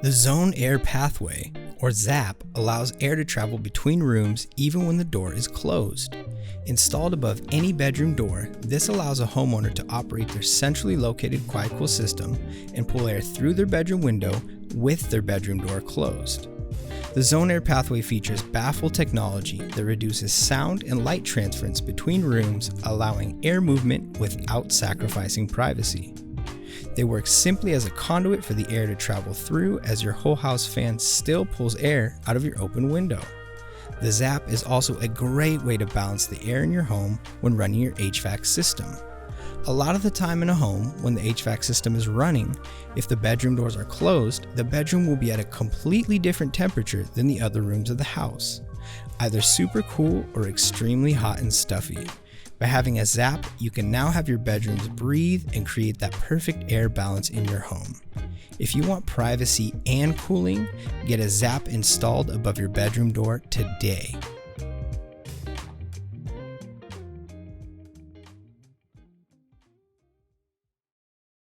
The Zone Air Pathway, or ZAP, allows air to travel between rooms even when the door is closed. Installed above any bedroom door, this allows a homeowner to operate their centrally located QuietCool system and pull air through their bedroom window with their bedroom door closed. The Zone Air Pathway features baffle technology that reduces sound and light transference between rooms, allowing air movement without sacrificing privacy. They work simply as a conduit for the air to travel through, as your whole house fan still pulls air out of your open window. The ZAP is also a great way to balance the air in your home when running your HVAC system. A lot of the time in a home, when the HVAC system is running, if the bedroom doors are closed, the bedroom will be at a completely different temperature than the other rooms of the house, either super cool or extremely hot and stuffy. By having a ZAP, you can now have your bedrooms breathe and create that perfect air balance in your home. If you want privacy and cooling, get a ZAP installed above your bedroom door today.